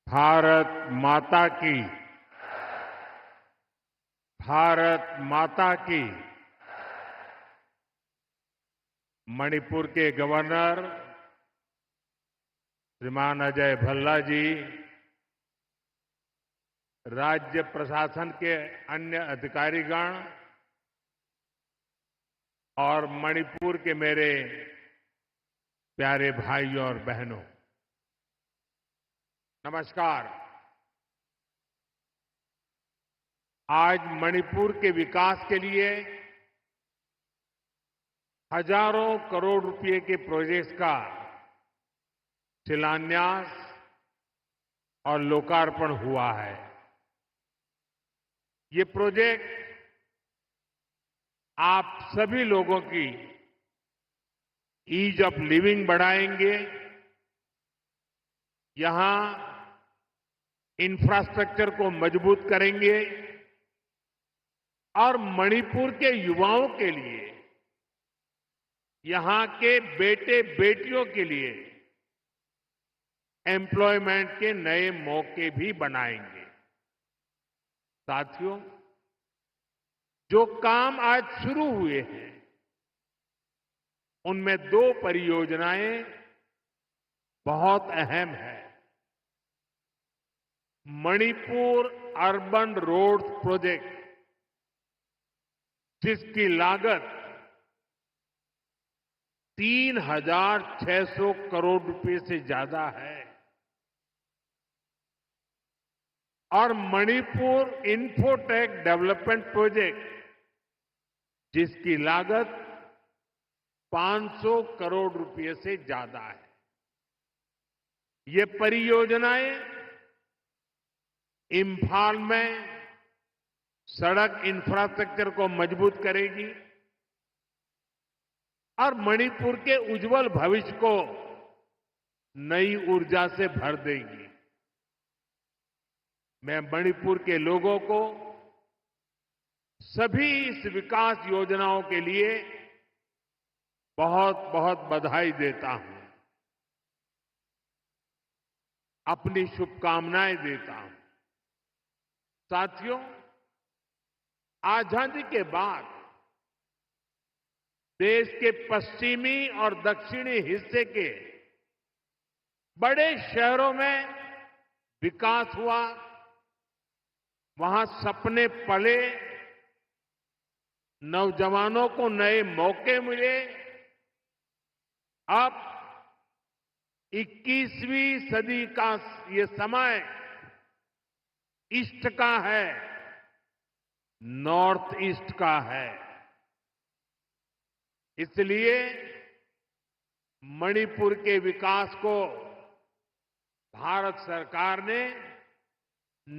भारत माता की। भारत माता की। मणिपुर के गवर्नर श्रीमान अजय भल्ला जी, राज्य प्रशासन के अन्य अधिकारीगण और मणिपुर के मेरे प्यारे भाइयों और बहनों, नमस्कार। आज मणिपुर के विकास के लिए हजारों करोड़ रुपए के प्रोजेक्ट्स का शिलान्यास और लोकार्पण हुआ है। ये प्रोजेक्ट आप सभी लोगों की ईज ऑफ लिविंग बढ़ाएंगे, यहां इंफ्रास्ट्रक्चर को मजबूत करेंगे और मणिपुर के युवाओं के लिए, यहां के बेटे बेटियों के लिए एम्प्लॉयमेंट के नए मौके भी बनाएंगे। साथियों, जो काम आज शुरू हुए हैं उनमें दो परियोजनाएं बहुत अहम हैं। मणिपुर अर्बन रोड प्रोजेक्ट, जिसकी लागत 3,600 करोड़ रुपए से ज्यादा है, और मणिपुर इंफोटेक डेवलपमेंट प्रोजेक्ट, जिसकी लागत 500 करोड़ रुपए से ज्यादा है। ये परियोजनाएं इंफाल में सड़क इंफ्रास्ट्रक्चर को मजबूत करेगी और मणिपुर के उज्जवल भविष्य को नई ऊर्जा से भर देगी। मैं मणिपुर के लोगों को सभी इस विकास योजनाओं के लिए बहुत बहुत बधाई देता हूं, अपनी शुभकामनाएं देता हूं। साथियों, आजादी के बाद देश के पश्चिमी और दक्षिणी हिस्से के बड़े शहरों में विकास हुआ, वहां सपने पले, नौजवानों को नए मौके मिले। अब 21वीं सदी का ये समय ईस्ट का है, नॉर्थ ईस्ट का है। इसलिए मणिपुर के विकास को भारत सरकार ने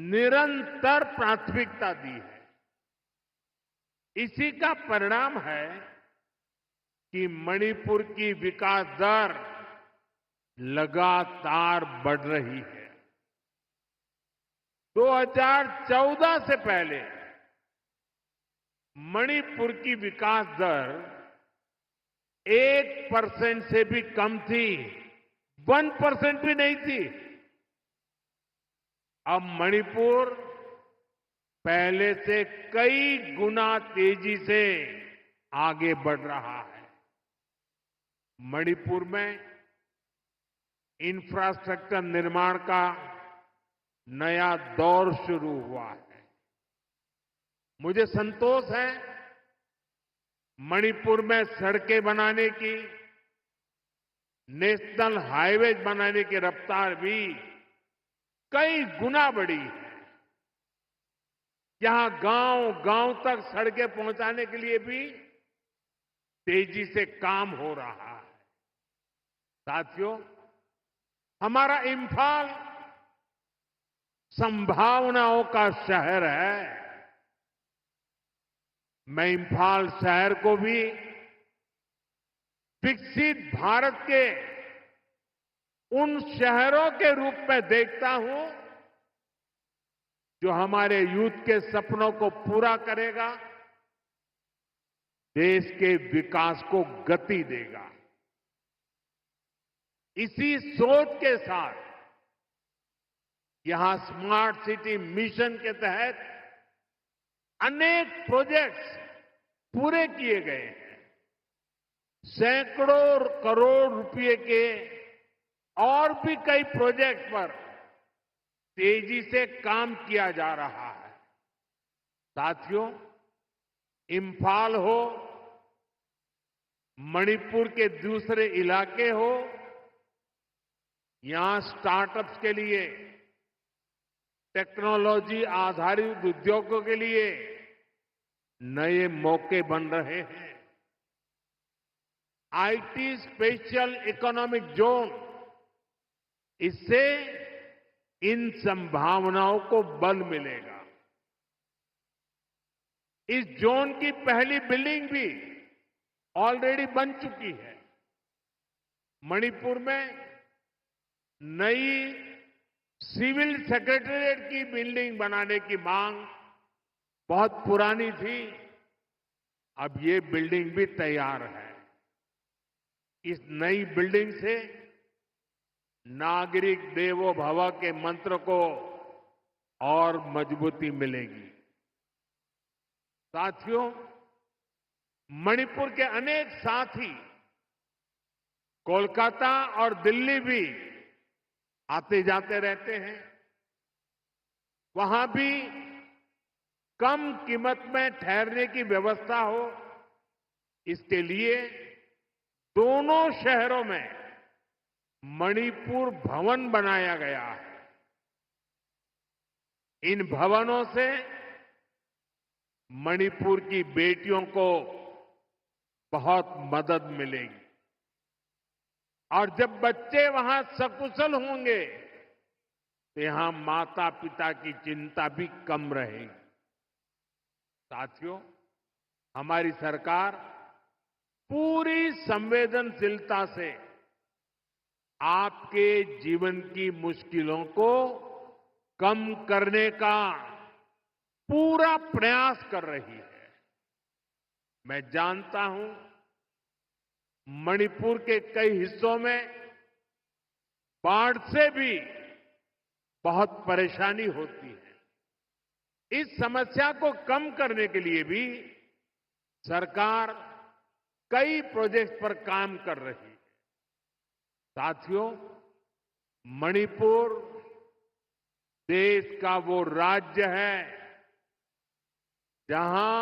निरंतर प्राथमिकता दी है। इसी का परिणाम है कि मणिपुर की विकास दर लगातार बढ़ रही है। 2014 से पहले मणिपुर की विकास दर 1% से भी कम थी, 1% भी नहीं थी। अब मणिपुर पहले से कई गुना तेजी से आगे बढ़ रहा है। मणिपुर में इंफ्रास्ट्रक्चर निर्माण का नया दौर शुरू हुआ है। मुझे संतोष है, मणिपुर में सड़कें बनाने की, नेशनल हाईवेज बनाने की रफ्तार भी कई गुना बढ़ी है। यहां गांव-गांव तक सड़कें पहुंचाने के लिए भी तेजी से काम हो रहा है। साथियों, हमारा इंफाल संभावनाओं का शहर है। मैं इंफाल शहर को भी विकसित भारत के उन शहरों के रूप में देखता हूं जो हमारे यूथ के सपनों को पूरा करेगा, देश के विकास को गति देगा। इसी सोच के साथ यहां स्मार्ट सिटी मिशन के तहत अनेक प्रोजेक्ट्स पूरे किए गए हैं। सैकड़ों करोड़ रुपए के और भी कई प्रोजेक्ट पर तेजी से काम किया जा रहा है। साथियों, इंफाल हो, मणिपुर के दूसरे इलाके हो, यहां स्टार्टअप्स के लिए, टेक्नोलॉजी आधारित उद्योगों के लिए नए मौके बन रहे हैं। आईटी स्पेशल इकोनॉमिक जोन, इससे इन संभावनाओं को बल मिलेगा। इस जोन की पहली बिल्डिंग भी ऑलरेडी बन चुकी है। मणिपुर में नई सिविल सेक्रेटेरिएट की बिल्डिंग बनाने की मांग बहुत पुरानी थी। अब ये बिल्डिंग भी तैयार है। इस नई बिल्डिंग से नागरिक देवो भव के मंत्र को और मजबूती मिलेगी। साथियों, मणिपुर के अनेक साथी कोलकाता और दिल्ली भी आते जाते रहते हैं। वहां भी कम कीमत में ठहरने की व्यवस्था हो, इसके लिए दोनों शहरों में मणिपुर भवन बनाया गया है। इन भवनों से मणिपुर की बेटियों को बहुत मदद मिलेगी और जब बच्चे वहां सकुशल होंगे तो यहां माता पिता की चिंता भी कम रहेगी। साथियों, हमारी सरकार पूरी संवेदनशीलता से आपके जीवन की मुश्किलों को कम करने का पूरा प्रयास कर रही है। मैं जानता हूं मणिपुर के कई हिस्सों में बाढ़ से भी बहुत परेशानी होती है। इस समस्या को कम करने के लिए भी सरकार कई प्रोजेक्ट पर काम कर रही है। साथियों, मणिपुर देश का वो राज्य है जहां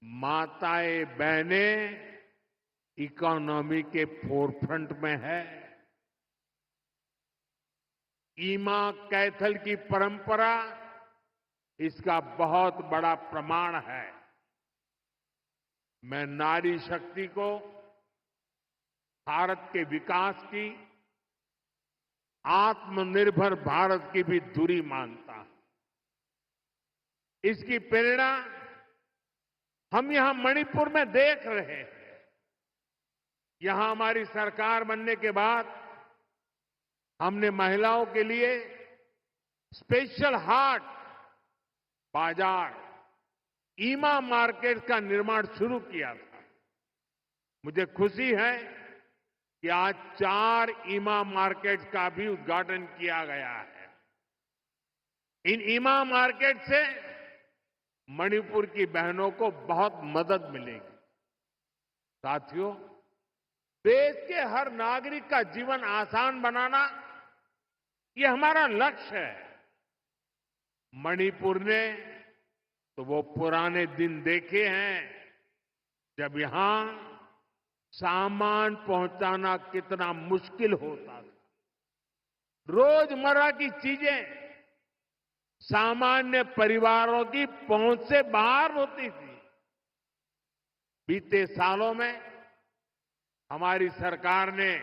माताएं बहनें इकोनॉमी के फोरफ्रंट में है। ईमा कैथल की परंपरा इसका बहुत बड़ा प्रमाण है। मैं नारी शक्ति को भारत के विकास की, आत्मनिर्भर भारत की भी धुरी मानता हूं। इसकी प्रेरणा हम यहां मणिपुर में देख रहे हैं। यहां हमारी सरकार बनने के बाद हमने महिलाओं के लिए स्पेशल हाट, बाजार, ईमा मार्केट का निर्माण शुरू किया था। मुझे खुशी है कि आज 4 ईमा मार्केट का भी उद्घाटन किया गया है। इन ईमा मार्केट से मणिपुर की बहनों को बहुत मदद मिलेगी। साथियों, देश के हर नागरिक का जीवन आसान बनाना ये हमारा लक्ष्य है। मणिपुर ने तो वो पुराने दिन देखे हैं जब यहां सामान पहुंचाना कितना मुश्किल होता था। रोजमर्रा की चीजें सामान्य परिवारों की पहुंच से बाहर होती थी। बीते सालों में हमारी सरकार ने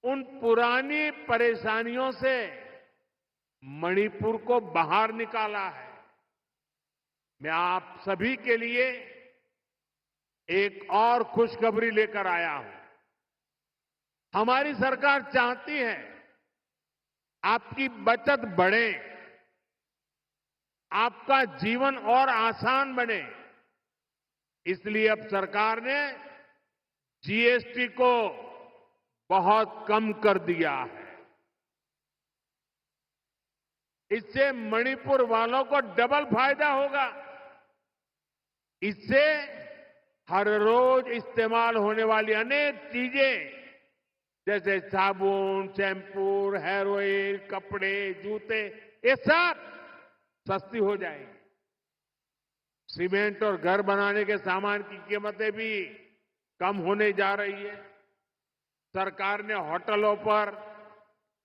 उन पुरानी परेशानियों से मणिपुर को बाहर निकाला है। मैं आप सभी के लिए एक और खुशखबरी लेकर आया हूं। हमारी सरकार चाहती है आपकी बचत बढ़े, आपका जीवन और आसान बने। इसलिए अब सरकार ने जीएसटी को बहुत कम कर दिया है। इससे मणिपुर वालों को डबल फायदा होगा। इससे हर रोज इस्तेमाल होने वाली अनेक चीजें जैसे साबुन, शैम्पू, हेयर ऑयल, कपड़े, जूते, ये सब सस्ती हो जाएगी। सीमेंट और घर बनाने के सामान की कीमतें भी कम होने जा रही है। सरकार ने होटलों पर,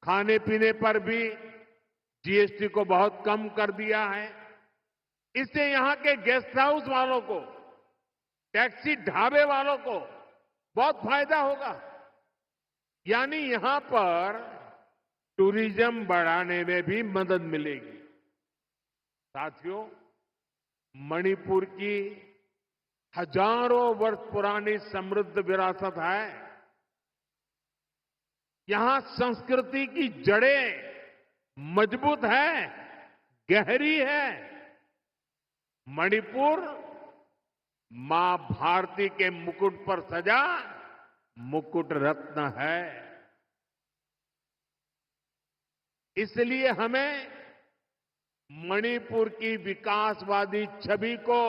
खाने पीने पर भी जीएसटी को बहुत कम कर दिया है। इससे यहां के गेस्ट हाउस वालों को, टैक्सी ढाबे वालों को बहुत फायदा होगा। यानी यहां पर टूरिज्म बढ़ाने में भी मदद मिलेगी। साथियों, मणिपुर की हजारों वर्ष पुरानी समृद्ध विरासत है। यहां संस्कृति की जड़ें मजबूत है, गहरी है। मणिपुर मां भारती के मुकुट पर सजा मुकुट रत्न है। इसलिए हमें मणिपुर की विकासवादी छवि को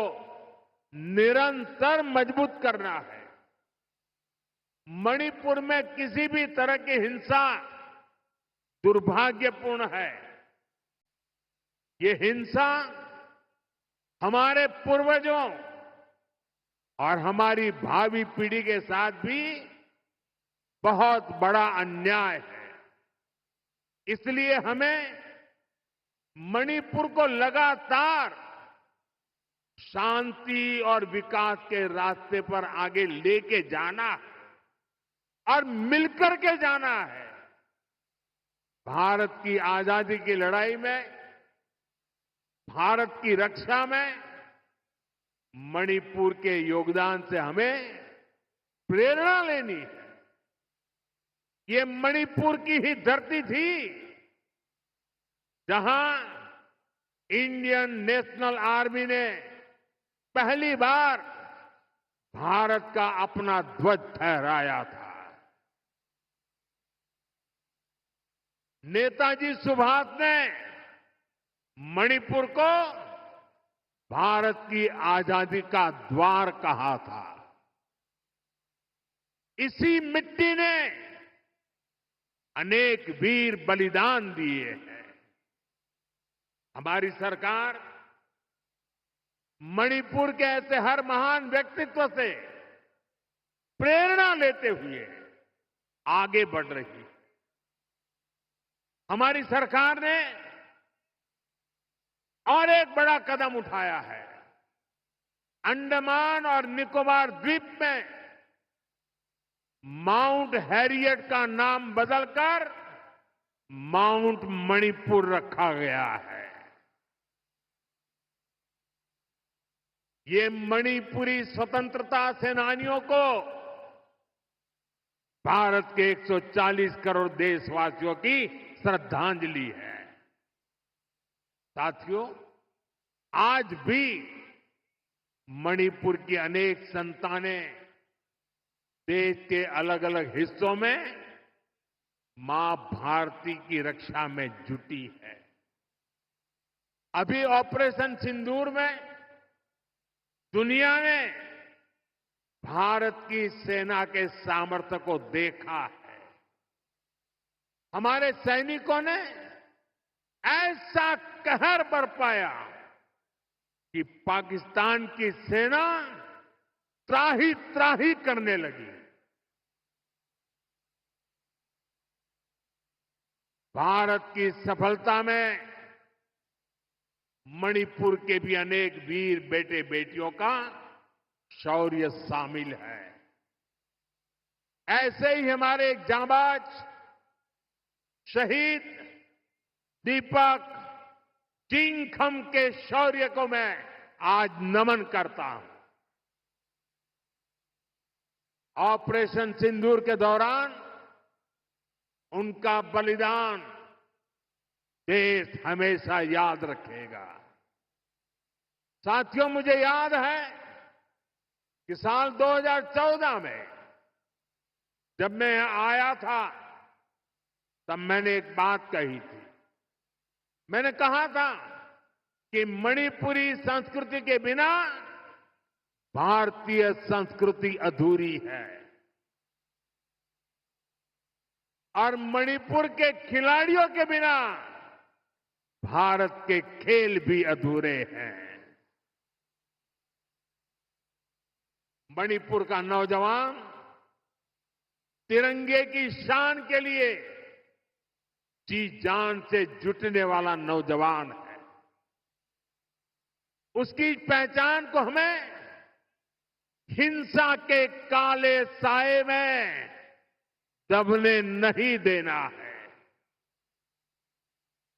निरंतर मजबूत करना है। मणिपुर में किसी भी तरह की हिंसा दुर्भाग्यपूर्ण है। ये हिंसा हमारे पूर्वजों और हमारी भावी पीढ़ी के साथ भी बहुत बड़ा अन्याय है। इसलिए हमें मणिपुर को लगातार शांति और विकास के रास्ते पर आगे लेके जाना है और मिलकर के जाना है। भारत की आजादी की लड़ाई में, भारत की रक्षा में मणिपुर के योगदान से हमें प्रेरणा लेनी है। ये मणिपुर की ही धरती थी जहां इंडियन नेशनल आर्मी ने पहली बार भारत का अपना ध्वज फहराया था। नेताजी सुभाष ने मणिपुर को भारत की आजादी का द्वार कहा था। इसी मिट्टी ने अनेक वीर बलिदान दिए हैं। हमारी सरकार मणिपुर के ऐसे हर महान व्यक्तित्व से प्रेरणा लेते हुए आगे बढ़ रही है। हमारी सरकार ने और एक बड़ा कदम उठाया है। अंडमान और निकोबार द्वीप में माउंट हैरियट का नाम बदलकर माउंट मणिपुर रखा गया है। ये मणिपुरी स्वतंत्रता सेनानियों को भारत के 140 करोड़ देशवासियों की श्रद्धांजलि है। साथियों, आज भी मणिपुर की अनेक संतानें देश के अलग अलग हिस्सों में मां भारती की रक्षा में जुटी है। अभी ऑपरेशन सिंदूर में दुनिया ने भारत की सेना के सामर्थ्य को देखा है। हमारे सैनिकों ने ऐसा कहर बरपाया कि पाकिस्तान की सेना त्राही त्राही करने लगी। भारत की सफलता में मणिपुर के भी अनेक वीर बेटे बेटियों का शौर्य शामिल है। ऐसे ही हमारे एक जांबाज शहीद दीपक चिंगखम के शौर्य को मैं आज नमन करता हूं। ऑपरेशन सिंदूर के दौरान उनका बलिदान देश हमेशा याद रखेगा। साथियों, मुझे याद है कि साल 2014 में जब मैं आया था तब मैंने एक बात कही थी मैंने कहा था कि मणिपुरी संस्कृति के बिना भारतीय संस्कृति अधूरी है और मणिपुर के खिलाड़ियों के बिना भारत के खेल भी अधूरे हैं। मणिपुर का नौजवान तिरंगे की शान के लिए जी जान से जुटने वाला नौजवान है। उसकी पहचान को हमें हिंसा के काले साए में दबने नहीं देना है।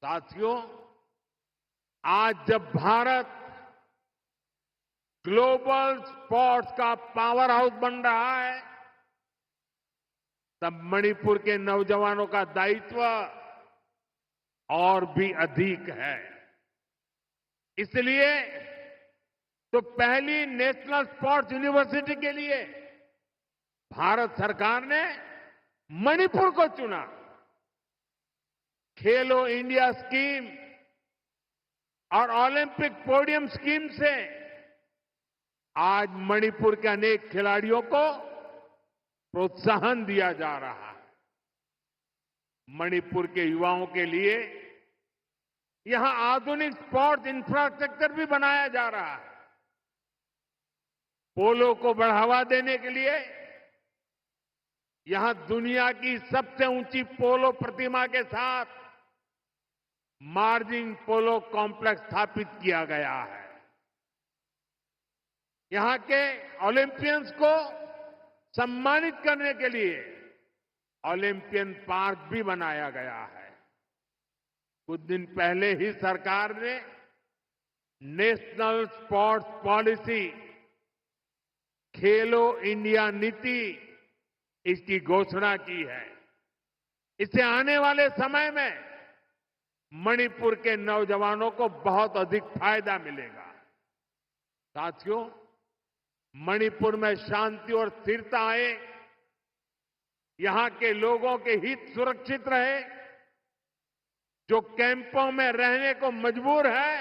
साथियों, आज जब भारत ग्लोबल स्पोर्ट्स का पावर हाउस बन रहा है, तब मणिपुर के नौजवानों का दायित्व और भी अधिक है। इसलिए तो पहली नेशनल स्पोर्ट्स यूनिवर्सिटी के लिए भारत सरकार ने मणिपुर को चुना। खेलो इंडिया स्कीम और ओलंपिक पोडियम स्कीम से आज मणिपुर के अनेक खिलाड़ियों को प्रोत्साहन दिया जा रहा है। मणिपुर के युवाओं के लिए यहां आधुनिक स्पोर्ट्स इंफ्रास्ट्रक्चर भी बनाया जा रहा है। पोलो को बढ़ावा देने के लिए यहां दुनिया की सबसे ऊंची पोलो प्रतिमा के साथ मार्जिन पोलो कॉम्प्लेक्स स्थापित किया गया है। यहां के ओलंपियंस को सम्मानित करने के लिए ओलंपियन पार्क भी बनाया गया है। कुछ दिन पहले ही सरकार ने नेशनल स्पोर्ट्स पॉलिसी खेलो इंडिया नीति इसकी घोषणा की है। इससे आने वाले समय में मणिपुर के नौजवानों को बहुत अधिक फायदा मिलेगा। साथियों, मणिपुर में शांति और स्थिरता आए, यहां के लोगों के हित सुरक्षित रहे, जो कैंपों में रहने को मजबूर है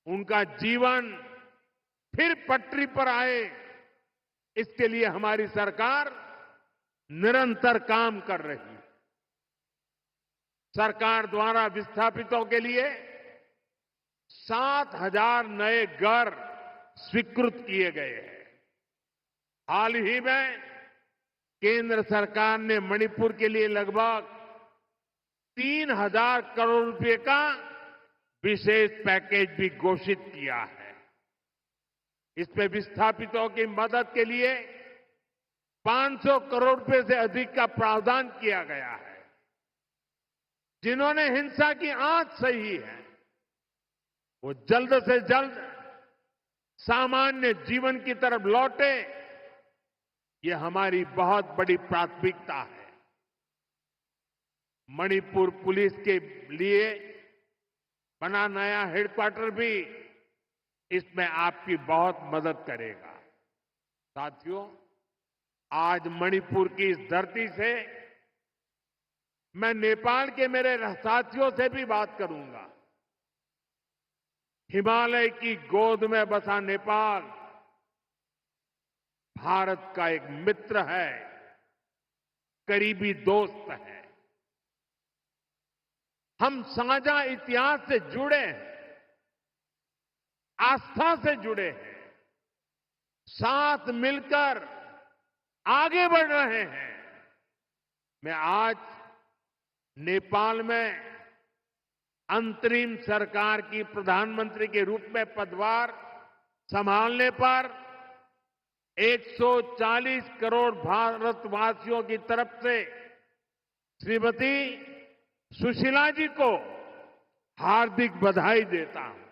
उनका जीवन फिर पटरी पर आए, इसके लिए हमारी सरकार निरंतर काम कर रही है। सरकार द्वारा विस्थापितों के लिए 7,000 नए घर स्वीकृत किए गए हैं। हाल ही में केंद्र सरकार ने मणिपुर के लिए लगभग 3,000 करोड़ रुपए का विशेष पैकेज भी घोषित किया है। इसमें विस्थापितों की मदद के लिए 500 करोड़ रुपए से अधिक का प्रावधान किया गया है। जिन्होंने हिंसा की आंच सही है वो जल्द से जल्द सामान्य जीवन की तरफ लौटे, ये हमारी बहुत बड़ी प्राथमिकता है। मणिपुर पुलिस के लिए बना नया हेडक्वार्टर भी इसमें आपकी बहुत मदद करेगा। साथियों, आज मणिपुर की इस धरती से मैं नेपाल के मेरे साथियों से भी बात करूंगा। हिमालय की गोद में बसा नेपाल भारत का एक मित्र है, करीबी दोस्त है। हम साझा इतिहास से जुड़े हैं, आस्था से जुड़े हैं, साथ मिलकर आगे बढ़ रहे हैं। मैं आज नेपाल में अंतरिम सरकार की प्रधानमंत्री के रूप में पदभार संभालने पर 140 करोड़ भारतवासियों की तरफ से श्रीमती सुशीला जी को हार्दिक बधाई देता हूं।